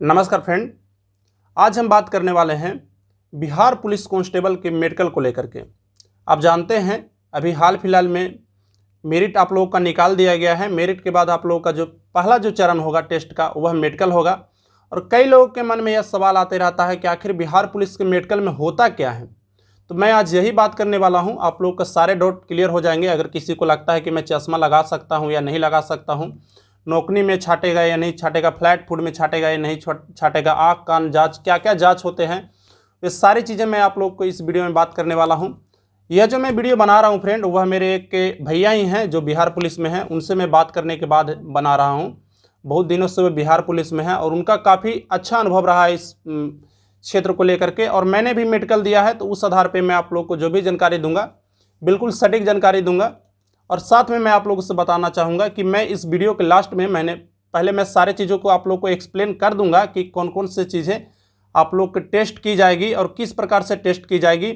नमस्कार फ्रेंड। आज हम बात करने वाले हैं बिहार पुलिस कांस्टेबल के मेडिकल को लेकर के। आप जानते हैं अभी हाल फिलहाल में मेरिट आप लोगों का निकाल दिया गया है। मेरिट के बाद आप लोगों का जो पहला चरण होगा टेस्ट का वह मेडिकल होगा। और कई लोगों के मन में यह सवाल आते रहता है कि आखिर बिहार पुलिस के मेडिकल में होता क्या है। तो मैं आज यही बात करने वाला हूँ, आप लोगों का सारे डाउट क्लियर हो जाएंगे। अगर किसी को लगता है कि मैं चश्मा लगा सकता हूँ या नहीं लगा सकता हूँ, नौकरी में छाटेगा या नहीं छाटेगा, फ्लैट फूड में छाटेगा या नहीं छाटेगा, आँख कान जांच क्या क्या जांच होते हैं, ये सारी चीज़ें मैं आप लोग को इस वीडियो में बात करने वाला हूं। यह जो मैं वीडियो बना रहा हूं फ्रेंड, वह मेरे एक भैया ही हैं जो बिहार पुलिस में हैं। उनसे मैं बात करने के बाद बना रहा हूं। बहुत दिनों से वो बिहार पुलिस में है और उनका काफ़ी अच्छा अनुभव रहा है इस क्षेत्र को लेकर के। और मैंने भी मेडिकल दिया है, तो उस आधार पर मैं आप लोग को जो भी जानकारी दूंगा बिल्कुल सटीक जानकारी दूंगा। और साथ में मैं आप लोगों से बताना चाहूँगा कि मैं इस वीडियो के लास्ट में मैं सारे चीज़ों को आप लोग को एक्सप्लेन कर दूंगा कि कौन कौन से चीज़ें आप लोग के टेस्ट की जाएगी और किस प्रकार से टेस्ट की जाएगी।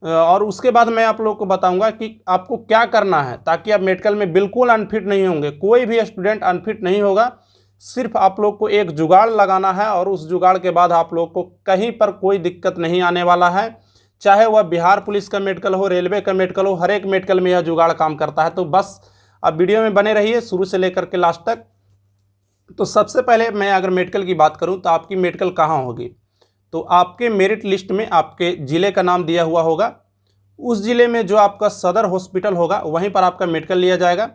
और उसके बाद मैं आप लोग को बताऊंगा कि आपको क्या करना है ताकि आप मेडिकल में बिल्कुल अनफिट नहीं होंगे। कोई भी स्टूडेंट अनफिट नहीं होगा। सिर्फ आप लोग को एक जुगाड़ लगाना है और उस जुगाड़ के बाद आप लोग को कहीं पर कोई दिक्कत नहीं आने वाला है। चाहे वह बिहार पुलिस का मेडिकल हो, रेलवे का मेडिकल हो, हर एक मेडिकल में यह जुगाड़ काम करता है। तो बस अब वीडियो में बने रहिए शुरू से लेकर के लास्ट तक। तो सबसे पहले मैं अगर मेडिकल की बात करूं तो आपकी मेडिकल कहाँ होगी, तो आपके मेरिट लिस्ट में आपके ज़िले का नाम दिया हुआ होगा। उस ज़िले में जो आपका सदर हॉस्पिटल होगा वहीं पर आपका मेडिकल लिया जाएगा।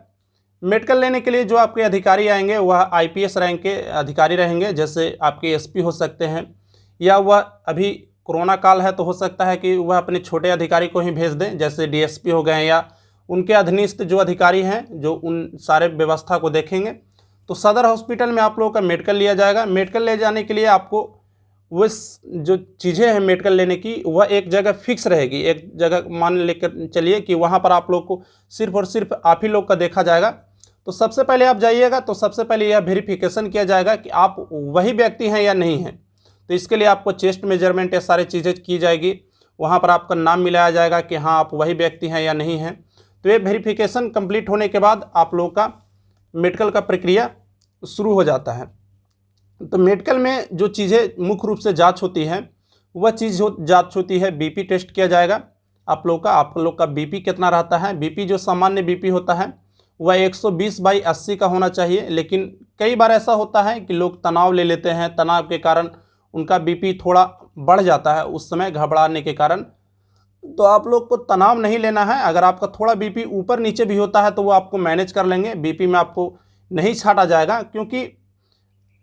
मेडिकल लेने के लिए जो आपके अधिकारी आएंगे वह आईपीएस रैंक के अधिकारी रहेंगे, जैसे आपके एसपी हो सकते हैं, या वह अभी कोरोना काल है तो हो सकता है कि वह अपने छोटे अधिकारी को ही भेज दें, जैसे डीएसपी हो गए या उनके अधीनस्थ जो अधिकारी हैं जो उन सारे व्यवस्था को देखेंगे। तो सदर हॉस्पिटल में आप लोगों का मेडिकल लिया जाएगा। मेडिकल ले जाने के लिए आपको वो जो चीज़ें हैं मेडिकल लेने की वह एक जगह फिक्स रहेगी। एक जगह मान लेकर चलिए कि वहाँ पर आप लोग को सिर्फ और सिर्फ आप ही लोग का देखा जाएगा। तो सबसे पहले आप जाइएगा तो सबसे पहले यह वेरिफिकेशन किया जाएगा कि आप वही व्यक्ति हैं या नहीं हैं। तो इसके लिए आपको चेस्ट मेजरमेंट ये सारी चीज़ें की जाएगी। वहाँ पर आपका नाम मिलाया जाएगा कि हाँ आप वही व्यक्ति हैं या नहीं हैं। तो ये वेरिफिकेशन कंप्लीट होने के बाद आप लोग का मेडिकल का प्रक्रिया शुरू हो जाता है। तो मेडिकल में जो चीज़ें मुख्य रूप से जांच होती है वह चीज़ जांच होती है, बीपी टेस्ट किया जाएगा। आप लोग का बीपी कितना रहता है। बीपी जो सामान्य बीपी होता है वह 120/80 का होना चाहिए। लेकिन कई बार ऐसा होता है कि लोग तनाव ले लेते हैं, तनाव के कारण उनका बीपी थोड़ा बढ़ जाता है उस समय घबराने के कारण। तो आप लोग को तनाव नहीं लेना है। अगर आपका थोड़ा बीपी ऊपर नीचे भी होता है तो वो आपको मैनेज कर लेंगे। बीपी में आपको नहीं छाटा जाएगा, क्योंकि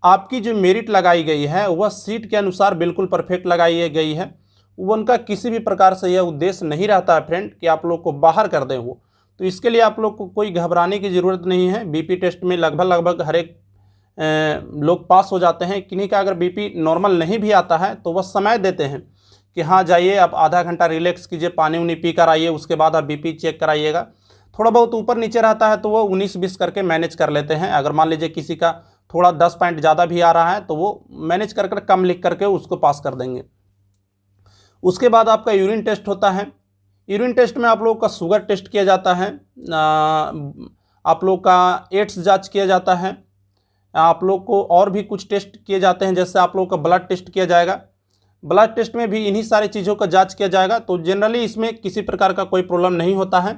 आपकी जो मेरिट लगाई गई है वह सीट के अनुसार बिल्कुल परफेक्ट लगाई गई है। वो उनका किसी भी प्रकार से यह उद्देश्य नहीं रहता है फ्रेंड कि आप लोग को बाहर कर दें वो। तो इसके लिए आप लोग को कोई घबराने की ज़रूरत नहीं है। बीपी टेस्ट में लगभग हर एक लोग पास हो जाते हैं। किन्हीं का अगर बीपी नॉर्मल नहीं भी आता है तो वह समय देते हैं कि हाँ जाइए आप आधा घंटा रिलैक्स कीजिए, पानी उनी पी कर आइए, उसके बाद आप बीपी चेक कराइएगा। थोड़ा बहुत ऊपर नीचे रहता है तो वो 19-20 करके मैनेज कर लेते हैं। अगर मान लीजिए किसी का थोड़ा 10 पॉइंट ज़्यादा भी आ रहा है तो वो मैनेज कर कम लिख करके उसको पास कर देंगे। उसके बाद आपका यूरिन टेस्ट होता है। यूरिन टेस्ट में आप लोग का शुगर टेस्ट किया जाता है, आप लोग का एड्स जाँच किया जाता है, आप लोग को और भी कुछ टेस्ट किए जाते हैं, जैसे आप लोग का ब्लड टेस्ट किया जाएगा। ब्लड टेस्ट में भी इन्हीं सारी चीज़ों का जांच किया जाएगा। तो जनरली इसमें किसी प्रकार का कोई प्रॉब्लम नहीं होता है।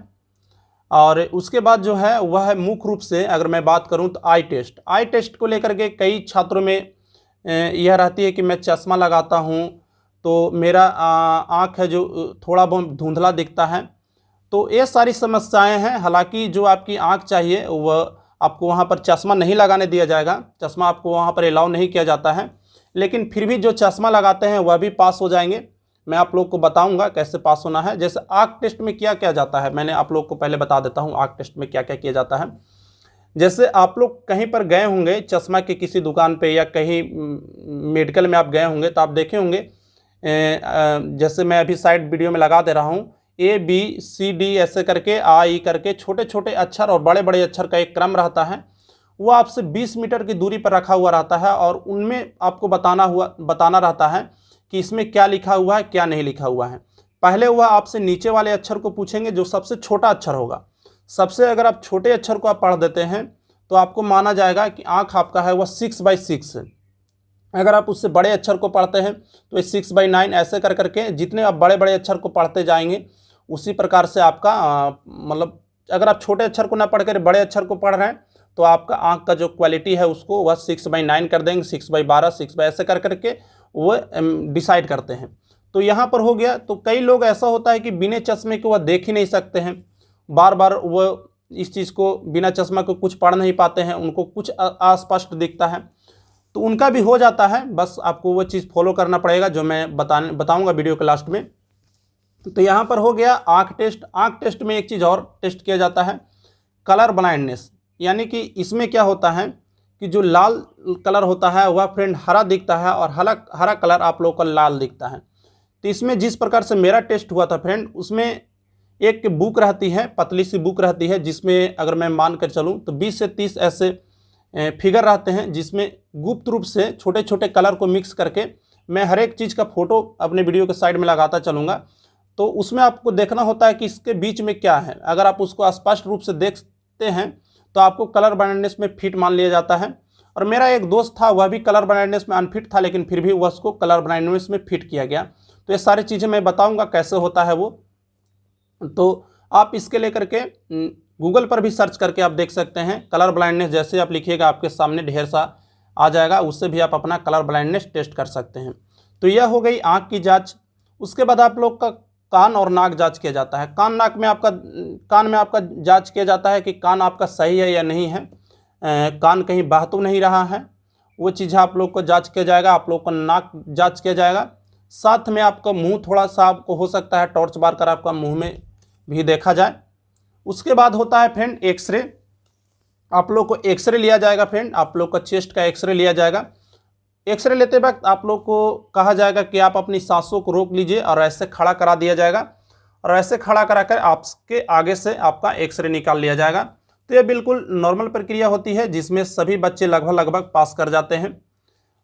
और उसके बाद जो है वह है मुख्य रूप से अगर मैं बात करूं तो आई टेस्ट। आई टेस्ट को लेकर के कई छात्रों में यह रहती है कि मैं चश्मा लगाता हूं तो मेरा आँख है जो थोड़ा बहुत धुंधला दिखता है। तो ये सारी समस्याएं हैं। हालांकि जो आपकी आँख चाहिए वह आपको वहाँ पर चश्मा नहीं लगाने दिया जाएगा, चश्मा आपको वहाँ पर अलाउ नहीं किया जाता है। लेकिन फिर भी जो चश्मा लगाते हैं वह भी पास हो जाएंगे। मैं आप लोग को बताऊंगा कैसे पास होना है। जैसे आँख टेस्ट में क्या क्या जाता है, मैंने आप लोग को पहले बता देता हूँ आँख टेस्ट में क्या क्या किया जाता है। जैसे आप लोग कहीं पर गए होंगे चश्मा की किसी दुकान पे या कहीं मेडिकल में आप गए होंगे तो आप देखे होंगे, जैसे मैं अभी साइड वीडियो में लगा दे रहा हूँ, ABCD ऐसे करके आई करके छोटे छोटे अक्षर और बड़े बड़े अक्षर का एक क्रम रहता है। वो आपसे 20 मीटर की दूरी पर रखा हुआ रहता है और उनमें आपको बताना रहता है कि इसमें क्या लिखा हुआ है क्या नहीं लिखा हुआ है। पहले वह आपसे नीचे वाले अक्षर को पूछेंगे जो सबसे छोटा अक्षर होगा। सबसे अगर आप छोटे अक्षर को आप पढ़ देते हैं तो आपको माना जाएगा कि आँख आपका है वह 6/6 है। अगर आप उससे बड़े अक्षर को पढ़ते हैं तो ये 6/9 ऐसे कर करके जितने आप बड़े बड़े अक्षर को पढ़ते जाएंगे उसी प्रकार से आपका मतलब अगर आप छोटे अक्षर को ना पढ़ कर बड़े अक्षर को पढ़ रहे हैं तो आपका आँख का जो क्वालिटी है उसको वह 6/9 कर देंगे, 6/12, 6 ऐसे कर करके वो डिसाइड करते हैं। तो यहाँ पर हो गया। तो कई लोग ऐसा होता है कि बिना चश्मे के वह देख ही नहीं सकते हैं, बार बार वो इस चीज़ को बिना चश्मा के कुछ पढ़ नहीं पाते हैं, उनको कुछ अस्पष्ट दिखता है, तो उनका भी हो जाता है। बस आपको वो चीज़ फॉलो करना पड़ेगा जो मैं बताऊंगा वीडियो के लास्ट में। तो यहाँ पर हो गया आँख टेस्ट। आँख टेस्ट में एक चीज़ और टेस्ट किया जाता है, कलर ब्लाइंडनेस। यानी कि इसमें क्या होता है कि जो लाल कलर होता है वह फ्रेंड हरा दिखता है और हरा कलर आप लोगों का लाल दिखता है। तो इसमें जिस प्रकार से मेरा टेस्ट हुआ था फ्रेंड, उसमें एक बुक रहती है, पतली सी बुक रहती है, जिसमें अगर मैं मान कर चलूँ तो 20 से 30 ऐसे फिगर रहते हैं, जिसमें गुप्त रूप से छोटे छोटे कलर को मिक्स करके मैं हर एक चीज़ का फ़ोटो अपने वीडियो के साइड में लगाता चलूँगा। तो उसमें आपको देखना होता है कि इसके बीच में क्या है। अगर आप उसको स्पष्ट रूप से देखते हैं तो आपको कलर ब्लाइंडनेस में फिट मान लिया जाता है। और मेरा एक दोस्त था, वह भी कलर ब्लाइंडनेस में अनफिट था, लेकिन फिर भी वह उसको कलर ब्लाइंडनेस में फिट किया गया। तो ये सारी चीज़ें मैं बताऊँगा कैसे होता है वो। तो आप इसके लेकर के गूगल पर भी सर्च करके आप देख सकते हैं। कलर ब्लाइंडनेस जैसे आप लिखिएगा आपके सामने ढेर सा आ जाएगा, उससे भी आप अपना कलर ब्लाइंडनेस टेस्ट कर सकते हैं। तो यह हो गई आँख की जांच। उसके बाद आप लोग का कान और नाक जांच किया जाता है। कान में आपका जांच किया जाता है कि कान आपका सही है या नहीं है, कान कहीं बह तो नहीं रहा है, वो चीज़ आप लोग को जांच किया जाएगा। आप लोग का नाक जांच किया जाएगा। साथ में आपका मुंह थोड़ा सा आपको हो सकता है टॉर्च बार कर आपका मुंह में भी देखा जाए। उसके बाद होता है फ्रेंड एक्सरे। आप लोग को एक्सरे लिया जाएगा फ्रेंड, आप लोग का चेस्ट का एक्सरे लिया जाएगा। एक्सरे लेते वक्त आप लोग को कहा जाएगा कि आप अपनी सांसों को रोक लीजिए और ऐसे खड़ा करा दिया जाएगा, और ऐसे खड़ा कराकर आपके आगे से आपका एक्सरे निकाल लिया जाएगा। तो यह बिल्कुल नॉर्मल प्रक्रिया होती है, जिसमें सभी बच्चे लगभग पास कर जाते हैं।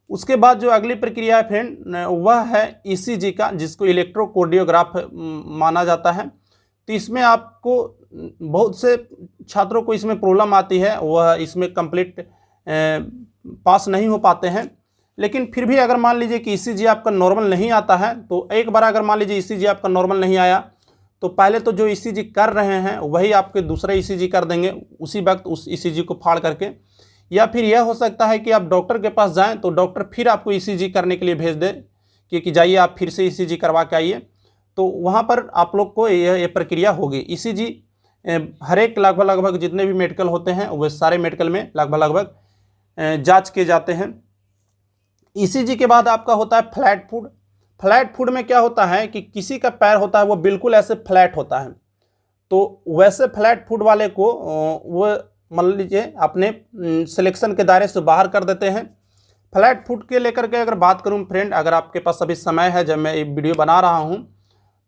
उसके बाद जो अगली प्रक्रिया है फ्रेंड, वह है ईसीजी का, जिसको इलेक्ट्रोकार्डियोग्राफ माना जाता है। तो इसमें आपको बहुत से छात्रों को इसमें प्रॉब्लम आती है, वह इसमें कंप्लीट पास नहीं हो पाते हैं। लेकिन फिर भी अगर मान लीजिए कि ईसीजी आपका नॉर्मल नहीं आता है, तो एक बार अगर मान लीजिए ईसीजी आपका नॉर्मल नहीं आया, तो पहले तो जो ईसीजी कर रहे हैं वही आपके दूसरा ईसीजी कर देंगे उसी वक्त उस ईसीजी को फाड़ करके। या फिर यह हो सकता है कि आप डॉक्टर के पास जाएं तो डॉक्टर फिर आपको ईसीजी करने के लिए भेज दे कि जाइए आप फिर से ईसीजी करवा के आइए। तो वहाँ पर आप लोग को यह प्रक्रिया होगी। ईसीजी हर एक लगभग जितने भी मेडिकल होते हैं वे सारे मेडिकल में लगभग जाँच किए जाते हैं। ईसीजी के बाद आपका होता है फ्लैट फुट। फ्लैट फुट में क्या होता है कि किसी का पैर होता है वो बिल्कुल ऐसे फ्लैट होता है, तो वैसे फ्लैट फुट वाले को वो मान लीजिए अपने सिलेक्शन के दायरे से बाहर कर देते हैं। फ्लैट फुट के लेकर के अगर बात करूं फ्रेंड, अगर आपके पास अभी समय है जब मैं ये वीडियो बना रहा हूं,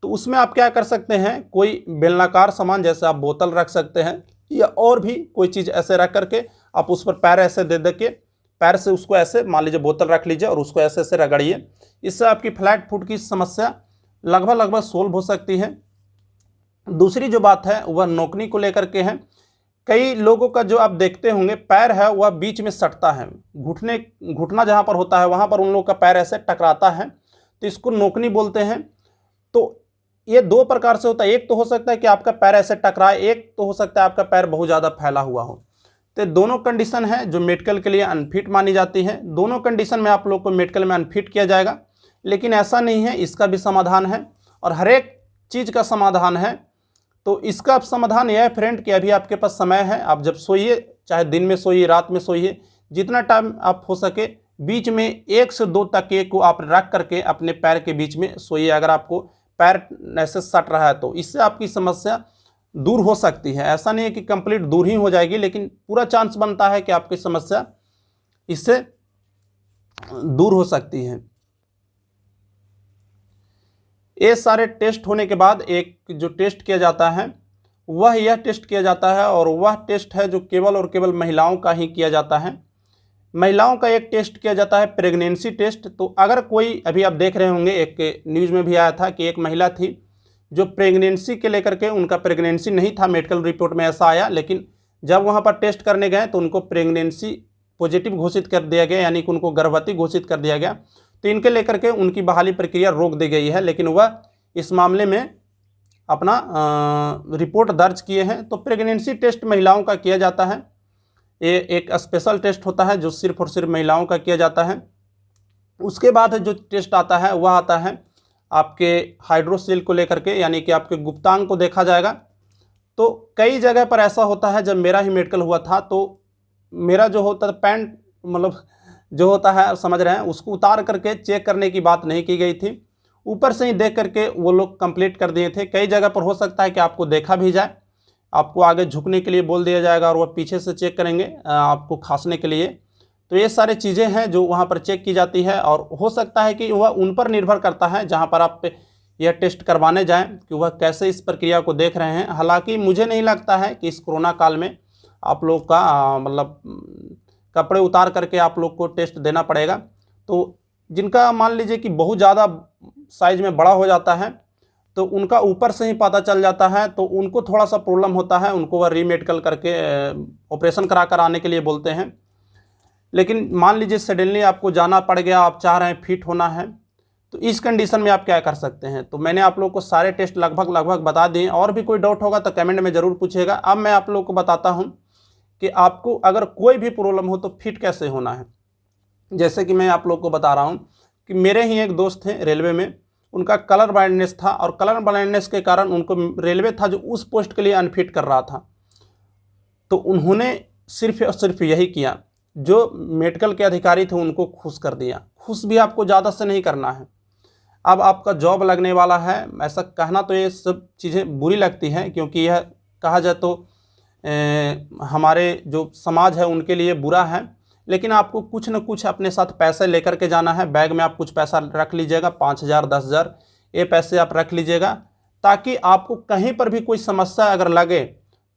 तो उसमें आप क्या कर सकते हैं, कोई बेलनाकार सामान जैसे आप बोतल रख सकते हैं या और भी कोई चीज़ ऐसे रख करके आप उस पर पैर ऐसे दे के पैर से उसको ऐसे मान लीजिए बोतल रख लीजिए और उसको ऐसे ऐसे रगड़िए। इससे आपकी फ्लैट फुट की समस्या लगभग सोल्व हो सकती है। दूसरी जो बात है वह नोकनी को लेकर के है। कई लोगों का जो आप देखते होंगे पैर है वह बीच में सटता है, घुटना जहाँ पर होता है वहाँ पर उन लोगों का पैर ऐसे टकराता है, तो इसको नोकनी बोलते हैं। तो ये दो प्रकार से होता है, एक तो हो सकता है कि आपका पैर ऐसे टकराए, एक तो हो सकता है आपका पैर बहुत ज़्यादा फैला हुआ हो। तो दोनों कंडीशन है जो मेडिकल के लिए अनफिट मानी जाती है। दोनों कंडीशन में आप लोग को मेडिकल में अनफिट किया जाएगा, लेकिन ऐसा नहीं है, इसका भी समाधान है और हर एक चीज़ का समाधान है। तो इसका समाधान यह है फ्रेंड कि अभी आपके पास समय है, आप जब सोइए, चाहे दिन में सोइए रात में सोइए, जितना टाइम आप हो सके बीच में 1 से 2 तकिए को आप रख करके अपने पैर के बीच में सोइए। अगर आपको पैर ऐसे सट रहा है तो इससे आपकी समस्या दूर हो सकती है। ऐसा नहीं है कि कंप्लीट दूर ही हो जाएगी, लेकिन पूरा चांस बनता है कि आपकी समस्या इससे दूर हो सकती है। ये सारे टेस्ट होने के बाद एक जो टेस्ट किया जाता है वह यह टेस्ट किया जाता है, और वह टेस्ट है जो केवल और केवल महिलाओं का ही किया जाता है। महिलाओं का एक टेस्ट किया जाता है प्रेगनेंसी टेस्ट। तो अगर कोई, अभी आप देख रहे होंगे एक न्यूज़ में भी आया था कि एक महिला थी जो प्रेगनेंसी के लेकर के, उनका प्रेगनेंसी नहीं था, मेडिकल रिपोर्ट में ऐसा आया, लेकिन जब वहाँ पर टेस्ट करने गए तो उनको प्रेगनेंसी पॉजिटिव घोषित कर दिया गया, यानी कि उनको गर्भवती घोषित कर दिया गया, तो इनके लेकर के उनकी बहाली प्रक्रिया रोक दी गई है। लेकिन वह इस मामले में अपना रिपोर्ट दर्ज किए हैं। तो प्रेगनेंसी टेस्ट महिलाओं का किया जाता है, ये एक स्पेशल टेस्ट होता है जो सिर्फ और सिर्फ महिलाओं का किया जाता है। उसके बाद जो टेस्ट आता है वह आता है आपके हाइड्रोसील को लेकर के, यानी कि आपके गुप्तांग को देखा जाएगा। तो कई जगह पर ऐसा होता है, जब मेरा ही मेडिकल हुआ था तो मेरा जो होता है पैंट मतलब जो होता है समझ रहे हैं, उसको उतार करके चेक करने की बात नहीं की गई थी, ऊपर से ही देख करके वो लोग कंप्लीट कर दिए थे। कई जगह पर हो सकता है कि आपको देखा भी जाए, आपको आगे झुकने के लिए बोल दिया जाएगा और वह पीछे से चेक करेंगे आपको खांसने के लिए। तो ये सारी चीज़ें हैं जो वहाँ पर चेक की जाती है, और हो सकता है कि वह उन पर निर्भर करता है जहाँ पर आप यह टेस्ट करवाने जाएं कि वह कैसे इस प्रक्रिया को देख रहे हैं। हालांकि मुझे नहीं लगता है कि इस कोरोना काल में आप लोग का मतलब कपड़े उतार करके आप लोग को टेस्ट देना पड़ेगा। तो जिनका मान लीजिए कि बहुत ज़्यादा साइज में बड़ा हो जाता है तो उनका ऊपर से ही पता चल जाता है, तो उनको थोड़ा सा प्रॉब्लम होता है, उनको वह रीमेडिकल करके ऑपरेशन करा कर आने के लिए बोलते हैं। लेकिन मान लीजिए सडनली आपको जाना पड़ गया, आप चाह रहे हैं फिट होना है, तो इस कंडीशन में आप क्या कर सकते हैं। तो मैंने आप लोग को सारे टेस्ट लगभग बता दिए। और भी कोई डाउट होगा तो कमेंट में ज़रूर पूछिएगा। अब मैं आप लोग को बताता हूँ कि आपको अगर कोई भी प्रॉब्लम हो तो फिट कैसे होना है। जैसे कि मैं आप लोग को बता रहा हूँ कि मेरे ही एक दोस्त थे रेलवे में, उनका कलर ब्लाइंडनेस था, और कलर ब्लाइंडनेस के कारण उनको रेलवे था जो उस पोस्ट के लिए अनफिट कर रहा था। तो उन्होंने सिर्फ और सिर्फ यही किया, जो मेडिकल के अधिकारी थे उनको खुश कर दिया। खुश भी आपको ज़्यादा से नहीं करना है। अब आपका जॉब लगने वाला है, ऐसा कहना तो ये सब चीज़ें बुरी लगती हैं, क्योंकि यह कहा जाए तो हमारे जो समाज है उनके लिए बुरा है। लेकिन आपको कुछ न कुछ अपने साथ पैसे लेकर के जाना है। बैग में आप कुछ पैसा रख लीजिएगा, 5,000 10,000 ये पैसे आप रख लीजिएगा, ताकि आपको कहीं पर भी कोई समस्या अगर लगे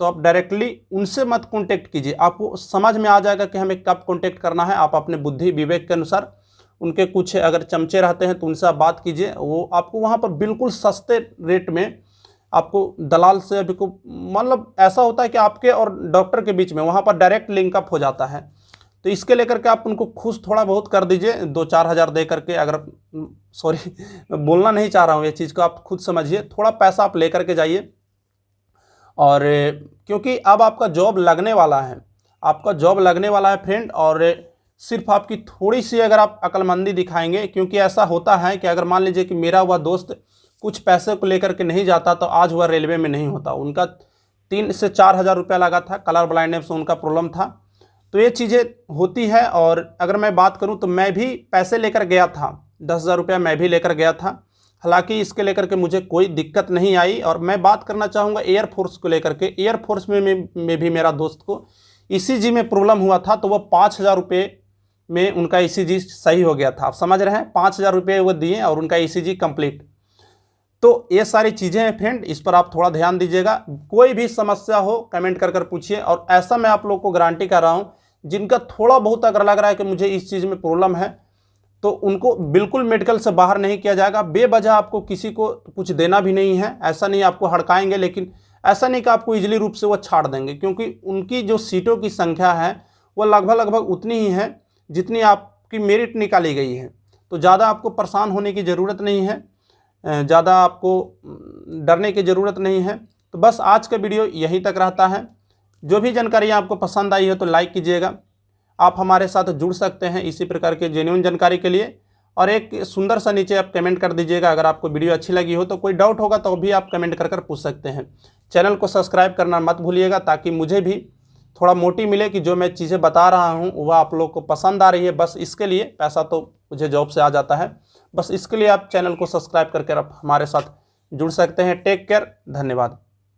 तो आप डायरेक्टली उनसे मत कांटेक्ट कीजिए। आपको समझ में आ जाएगा कि हमें कब कांटेक्ट करना है। आप अपने बुद्धि विवेक के अनुसार, उनके कुछ अगर चमचे रहते हैं तो उनसे आप बात कीजिए, वो आपको वहाँ पर बिल्कुल सस्ते रेट में आपको दलाल से अभी को मतलब ऐसा होता है कि आपके और डॉक्टर के बीच में वहाँ पर डायरेक्ट लिंकअप हो जाता है। तो इसके लेकर के आप उनको खुश थोड़ा बहुत कर दीजिए, 2-4 हज़ार दे करके। अगर सॉरी मैं बोलना नहीं चाह रहा हूँ ये चीज़ को, आप खुद समझिए, थोड़ा पैसा आप लेकर के जाइए। और क्योंकि अब आपका जॉब लगने वाला है, आपका जॉब लगने वाला है फ्रेंड, और सिर्फ आपकी थोड़ी सी अगर आप अक्लमंदी दिखाएंगे, क्योंकि ऐसा होता है कि अगर मान लीजिए कि मेरा हुआ दोस्त कुछ पैसे को लेकर के नहीं जाता तो आज वह रेलवे में नहीं होता। उनका 3 से 4 हज़ार रुपया लगा था, कलर ब्लाइंडनेस से उनका प्रॉब्लम था। तो ये चीज़ें होती है। और अगर मैं बात करूं तो मैं भी पैसे लेकर गया था, 10,000 रुपया मैं भी लेकर गया था। हालांकि इसके लेकर के मुझे कोई दिक्कत नहीं आई। और मैं बात करना चाहूँगा एयरफोर्स को लेकर के। एयरफोर्स में भी मेरा दोस्त को ECG में प्रॉब्लम हुआ था, तो वह 5,000 रुपये में उनका ECG सही हो गया था। आप समझ रहे हैं, 5,000 रुपये वो दिए और उनका ECG कंप्लीट। तो ये सारी चीज़ें हैं फ्रेंड, इस पर आप थोड़ा ध्यान दीजिएगा। कोई भी समस्या हो कमेंट कर पूछिए। और ऐसा मैं आप लोग को गारंटी कर रहा हूँ, जिनका थोड़ा बहुत अगर लग रहा है कि मुझे इस चीज़ में प्रॉब्लम है, तो उनको बिल्कुल मेडिकल से बाहर नहीं किया जाएगा। बेवजह आपको किसी को कुछ देना भी नहीं है। ऐसा नहीं आपको हड़काएंगे, लेकिन ऐसा नहीं कि आपको इजीली रूप से वो छाड़ देंगे, क्योंकि उनकी जो सीटों की संख्या है वो लगभग उतनी ही है जितनी आपकी मेरिट निकाली गई है। तो ज़्यादा आपको परेशान होने की ज़रूरत नहीं है, ज़्यादा आपको डरने की ज़रूरत नहीं है। तो बस आज का वीडियो यहीं तक रहता है। जो भी जानकारी आपको पसंद आई है तो लाइक कीजिएगा। आप हमारे साथ जुड़ सकते हैं इसी प्रकार के जेन्युइन जानकारी के लिए। और एक सुंदर सा नीचे आप कमेंट कर दीजिएगा अगर आपको वीडियो अच्छी लगी हो। तो कोई डाउट होगा तो भी आप कमेंट कर पूछ सकते हैं। चैनल को सब्सक्राइब करना मत भूलिएगा, ताकि मुझे भी थोड़ा मोटिव मिले कि जो मैं चीज़ें बता रहा हूँ वह आप लोग को पसंद आ रही है। बस इसके लिए, पैसा तो मुझे जॉब से आ जाता है, बस इसके लिए आप चैनल को सब्सक्राइब करके आप हमारे साथ जुड़ सकते हैं। टेक केयर, धन्यवाद।